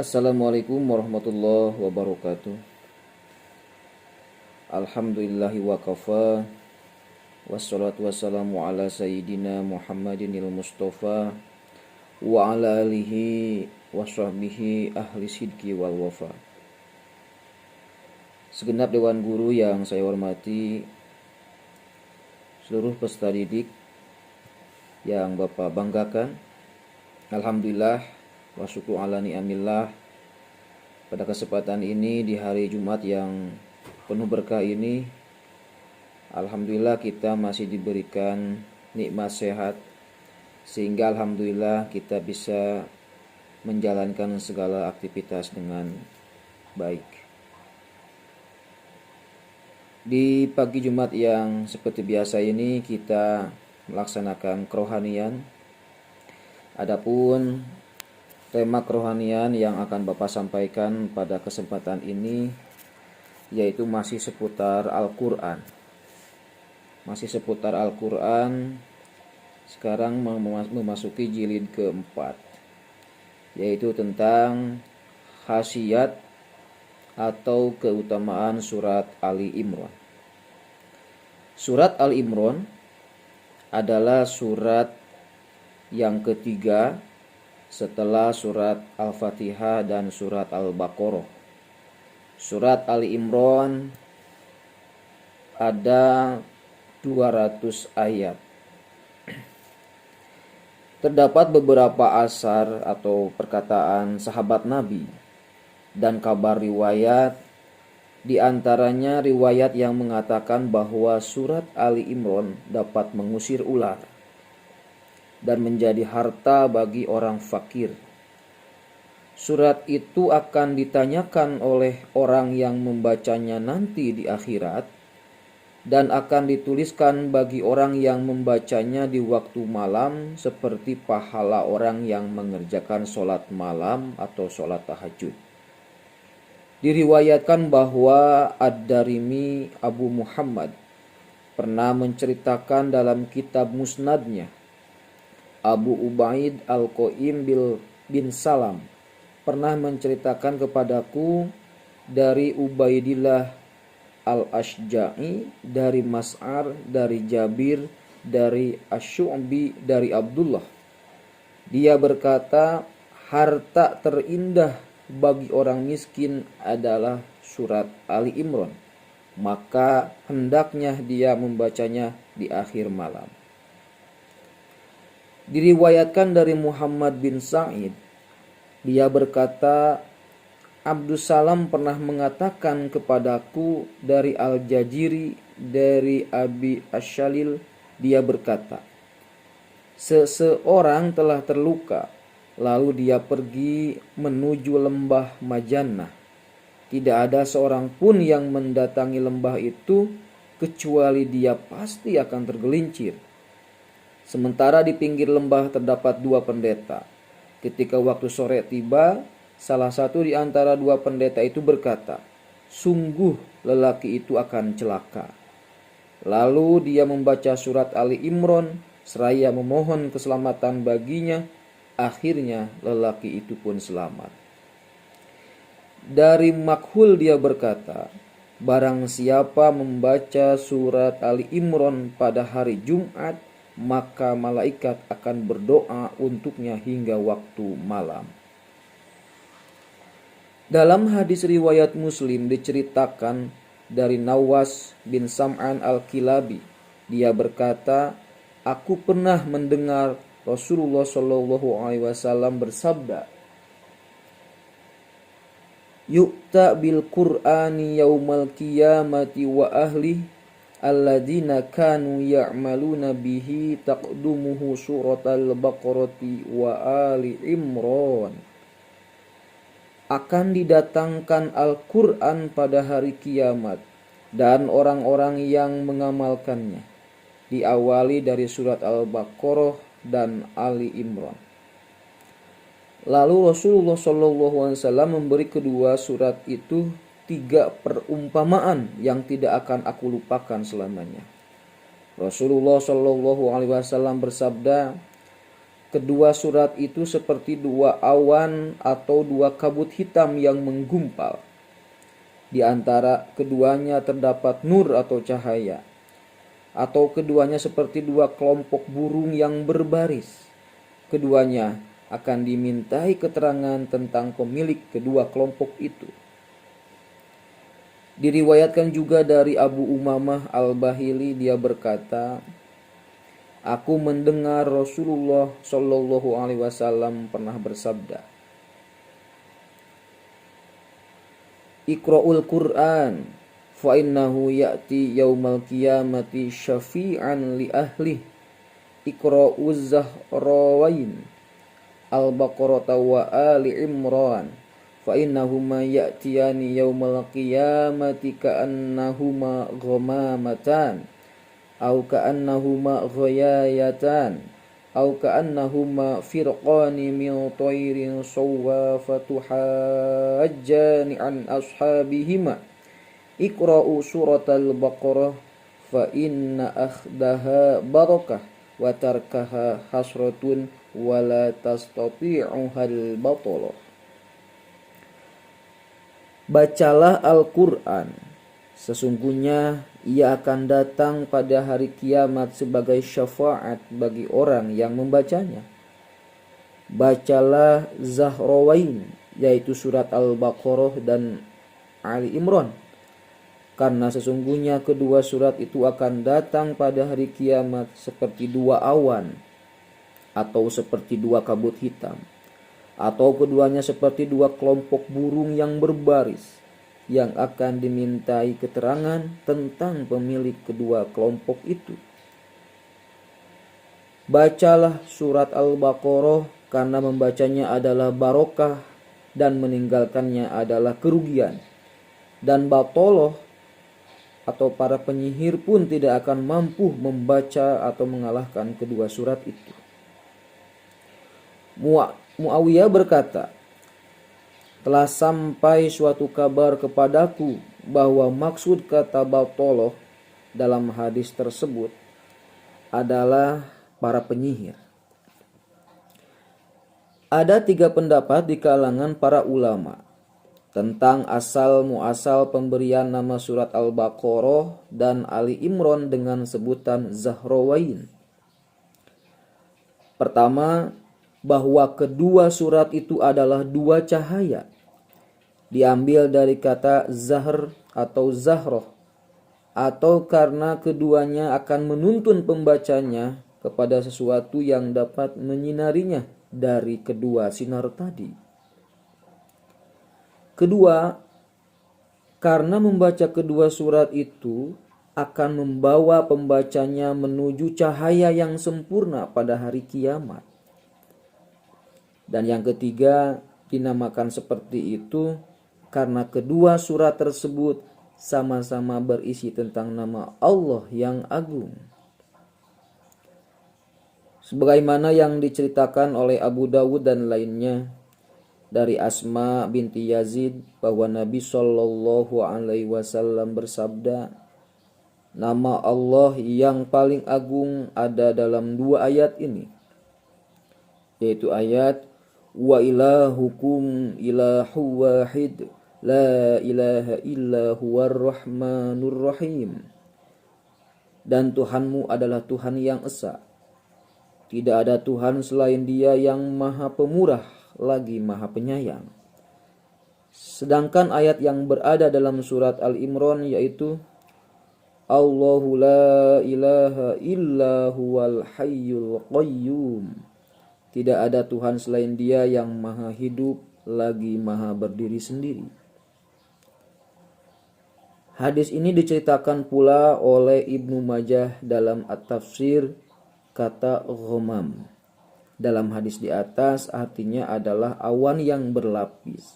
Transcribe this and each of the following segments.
Assalamualaikum warahmatullahi wabarakatuh. Alhamdulillahi wa kafa. Wassalatu wassalamu ala sayyidina Muhammadinil Mustafa wa ala alihi wa sahbihi ahli sidki wal wafa. Segenap dewan guru yang saya hormati, seluruh peserta didik yang Bapak banggakan, alhamdulillah wa syukru ala ni'amillah. Pada kesempatan ini di hari Jumat yang penuh berkah ini, alhamdulillah kita masih diberikan nikmat sehat, sehingga alhamdulillah kita bisa menjalankan segala aktivitas dengan baik. Di pagi Jumat yang seperti biasa ini kita melaksanakan kerohanian. Adapun tema kerohanian yang akan Bapak sampaikan pada kesempatan ini yaitu masih seputar Al-Quran. Masih seputar Al-Quran, sekarang memasuki jilid keempat, yaitu tentang khasiat atau keutamaan surat Ali Imran. Surat Ali Imran adalah surat yang ketiga setelah surat Al-Fatihah dan surat Al-Baqarah. Surat Ali Imran ada 200 ayat. Terdapat beberapa asar atau perkataan sahabat Nabi dan kabar riwayat, di antaranya riwayat yang mengatakan bahwa surat Ali Imran dapat mengusir ular dan menjadi harta bagi orang fakir. Surat itu akan ditanyakan oleh orang yang membacanya nanti di akhirat, dan akan dituliskan bagi orang yang membacanya di waktu malam seperti pahala orang yang mengerjakan sholat malam atau sholat tahajud. Diriwayatkan bahwa Ad-Darimi Abu Muhammad pernah menceritakan dalam kitab musnadnya, Abu Ubaid Al-Qaim bin Salam pernah menceritakan kepadaku dari Ubaidillah Al-Ashja'i, dari Mas'ar, dari Jabir, dari Asy'ubi, dari Abdullah. Dia berkata, harta terindah bagi orang miskin adalah surat Ali Imran, maka hendaknya dia membacanya di akhir malam. Diriwayatkan dari Muhammad bin Sa'id, dia berkata, Abdus Salam pernah mengatakan kepadaku dari Al-Jajiri, dari Abi Asyalil, dia berkata, seseorang telah terluka, lalu dia pergi menuju lembah Majannah. Tidak ada seorang pun yang mendatangi lembah itu, kecuali dia pasti akan tergelincir. Sementara di pinggir lembah terdapat dua pendeta. Ketika waktu sore tiba, salah satu di antara dua pendeta itu berkata, sungguh lelaki itu akan celaka. Lalu dia membaca surat Ali Imran seraya memohon keselamatan baginya. Akhirnya lelaki itu pun selamat. Dari Makhul dia berkata, barang siapa membaca surat Ali Imran pada hari Jumat, maka malaikat akan berdoa untuknya hingga waktu malam. Dalam hadis riwayat Muslim diceritakan dari Nawas bin Sam'an Al-Kilabi, dia berkata, aku pernah mendengar Rasulullah Shallallahu Alaihi Wasallam bersabda, yu'ta bil Qur'ani yaumal qiyamati wa ahli alladzina kanu ya'maluna bihi taqdumuhu suratal Baqarati wa Ali Imran. Akan didatangkan Al-Quran pada hari kiamat dan orang-orang yang mengamalkannya, diawali dari surat Al-Baqarah dan Ali Imran. Lalu Rasulullah SAW memberi kedua surat itu 3 perumpamaan yang tidak akan aku lupakan selamanya. Rasulullah SAW bersabda, kedua surat itu seperti dua awan atau dua kabut hitam yang menggumpal. Di antara keduanya terdapat nur atau cahaya, atau keduanya seperti dua kelompok burung yang berbaris. Keduanya akan dimintai keterangan tentang pemilik kedua kelompok itu. Diriwayatkan juga dari Abu Umamah Al-Bahili, dia berkata, aku mendengar Rasulullah Shallallahu Alaihi Wasallam pernah bersabda, Iqra'ul Qur'an fa innahu ya'ti yaumal qiyamati syafi'an li ahli. Iqra'uz Zahrawain Al-Baqarah wa Ali Imran fa innahuma ya'tiyani yaumal qiyamati ka'annahuma ghamamatan aw ka'annahuma ghayayatan aw ka'annahuma firqani min tayrin sawwafatu hajjani an ashabihima. Iqra'u suratal Baqarah fa inna akhdaha barakah wa tarkaha hasratun wa la tastati'uhal batalah. Bacalah Al-Quran, sesungguhnya ia akan datang pada hari kiamat sebagai syafaat bagi orang yang membacanya. Bacalah Zahrawain, yaitu surat Al-Baqarah dan Ali Imran, karena sesungguhnya kedua surat itu akan datang pada hari kiamat seperti dua awan atau seperti dua kabut hitam, atau keduanya seperti dua kelompok burung yang berbaris, yang akan dimintai keterangan tentang pemilik kedua kelompok itu. Bacalah surat Al-Baqarah, karena membacanya adalah barokah dan meninggalkannya adalah kerugian. Dan batoloh atau para penyihir pun tidak akan mampu membaca atau mengalahkan kedua surat itu. Muawiyah berkata, telah sampai suatu kabar kepadaku bahwa maksud kata batoloh dalam hadis tersebut adalah para penyihir. Ada 3 pendapat di kalangan para ulama tentang asal muasal pemberian nama surat Al-Baqarah dan Ali Imran dengan sebutan Zahrawain. Pertama, bahwa kedua surat itu adalah dua cahaya, diambil dari kata zahr atau zahroh, atau karena keduanya akan menuntun pembacanya kepada sesuatu yang dapat menyinarinya dari kedua sinar tadi. Kedua, karena membaca kedua surat itu akan membawa pembacanya menuju cahaya yang sempurna pada hari kiamat. Dan yang ketiga, dinamakan seperti itu karena kedua surat tersebut sama-sama berisi tentang nama Allah yang agung. Sebagaimana yang diceritakan oleh Abu Dawud dan lainnya dari Asma binti Yazid bahwa Nabi Shallallahu Alaihi Wasallam bersabda, nama Allah yang paling agung ada dalam 2 ayat ini, yaitu ayat wa ilahukum ilahu wahid la ilaha illa huwar rahmanur rahim. Dan Tuhanmu adalah Tuhan yang esa, tidak ada Tuhan selain Dia yang maha pemurah lagi maha penyayang. Sedangkan ayat yang berada dalam surat Al-Imran yaitu Allahu la ilaha illa huwal hayyul qayyum. Tidak ada Tuhan selain Dia yang maha hidup lagi maha berdiri sendiri. Hadis ini diceritakan pula oleh Ibnu Majah dalam At-Tafsir kata ghamam. Dalam hadis di atas artinya adalah awan yang berlapis,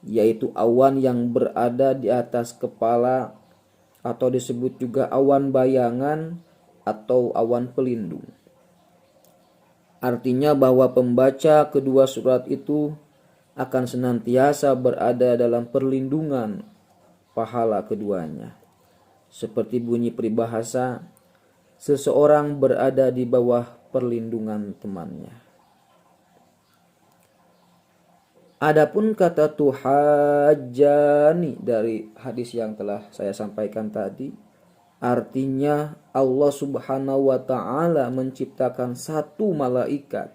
yaitu awan yang berada di atas kepala, atau disebut juga awan bayangan atau awan pelindung. Artinya bahwa pembaca kedua surat itu akan senantiasa berada dalam perlindungan pahala keduanya. Seperti bunyi peribahasa, seseorang berada di bawah perlindungan temannya. Adapun kata tuhajjani dari hadis yang telah saya sampaikan tadi, artinya Allah Subhanahu wa taala menciptakan satu malaikat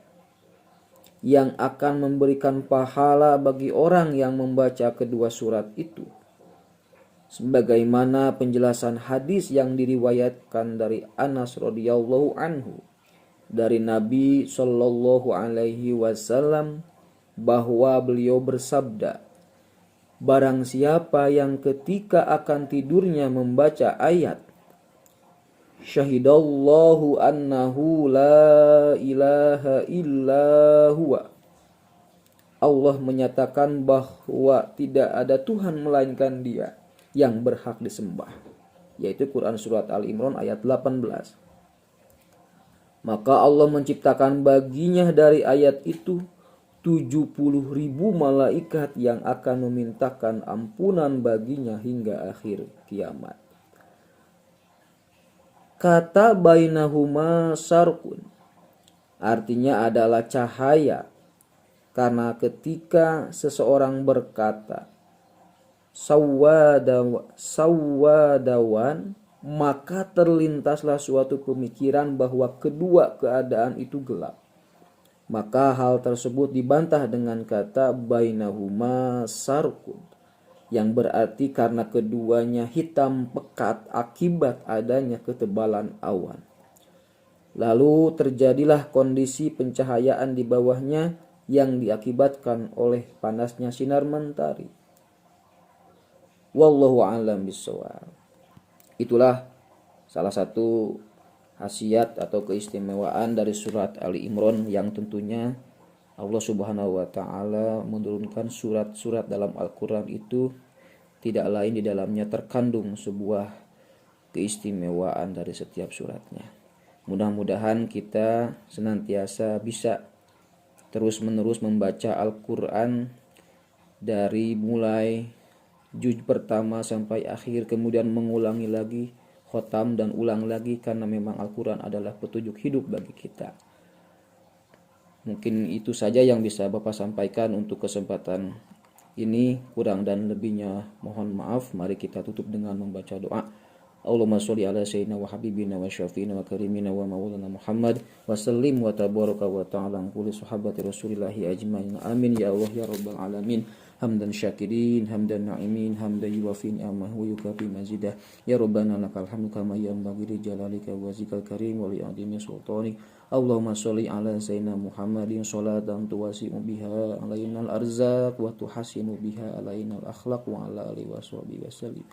yang akan memberikan pahala bagi orang yang membaca kedua surat itu. Sebagaimana penjelasan hadis yang diriwayatkan dari Anas radhiyallahu anhu dari Nabi sallallahu alaihi wasallam bahwa beliau bersabda, barang siapa yang ketika akan tidurnya membaca ayat syahidallahu annahu la ilaha illa huwa, Allah menyatakan bahwa tidak ada Tuhan melainkan Dia yang berhak disembah, yaitu Quran surat Al-Imran ayat 18. Maka Allah menciptakan baginya dari ayat itu 70.000 malaikat yang akan memintakan ampunan baginya hingga akhir kiamat. Kata bainahuma sarkun artinya adalah cahaya, karena ketika seseorang berkata sawadawan, maka terlintaslah suatu pemikiran bahwa kedua keadaan itu gelap. Maka hal tersebut dibantah dengan kata bainahuma sarkun, yang berarti karena keduanya hitam pekat akibat adanya ketebalan awan. Lalu terjadilah kondisi pencahayaan di bawahnya yang diakibatkan oleh panasnya sinar mentari. Wallahu a'lam bishawab. Itulah salah satu khasiat atau keistimewaan dari surat Ali Imran yang tentunya Allah Subhanahu wa taala menurunkan surat-surat dalam Al-Qur'an itu tidak lain di dalamnya terkandung sebuah keistimewaan dari setiap suratnya. Mudah-mudahan kita senantiasa bisa terus-menerus membaca Al-Qur'an dari mulai juz pertama sampai akhir, kemudian mengulangi lagi, khotam dan ulang lagi, karena memang Al-Quran adalah petunjuk hidup bagi kita. Mungkin itu saja yang bisa Bapak sampaikan untuk kesempatan ini. Kurang dan lebihnya mohon maaf. Mari kita tutup dengan membaca doa. Allahumma sholli ala sayyidina wa habibina wa syafiina wa karimina wa maulana Muhammad wa sallim wa tabaraka wa ta'ala kulli sahabati rasulillahi ajmain. Amin ya Allah ya rabbal alamin. Hamdan syakirin, hamdan na'imin, hamdan yuwafi ni'amah wa yukafi mazidah. Ya Rabbana lakal hamdu kama yanbaghi li jalalika wa zikal karim wa li 'azimi sultanik. Allahumma sholli ala sayyidina Muhammadin sholatan tuwasi'u biha alainal arzaq wa tuhasinu biha alainal akhlaq wa ala alihi wa sahbihi wasallim.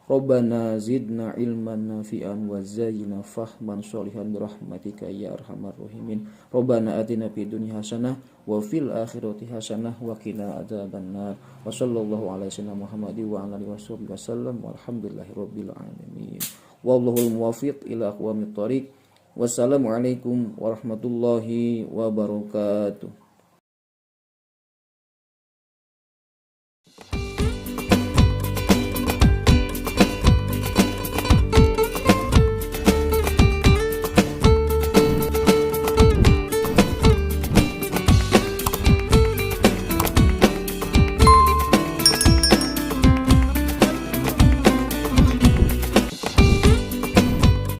Rabbana zidna ilman nafi'an wa zayyina fahman sholihan birahmatika ya arhamar rahimin. Rabbana atina fid dunya hasanah wa fil akhirati hasanah wa qina adzabannar. Wa sallallahu ala sayyidina Muhammadin wa ala alihi wasallam walhamdulillahi rabbil alamin. Wallahul muwaffiq ila aqwamit thoriq. Wassalamualaikum warahmatullahi wabarakatuh.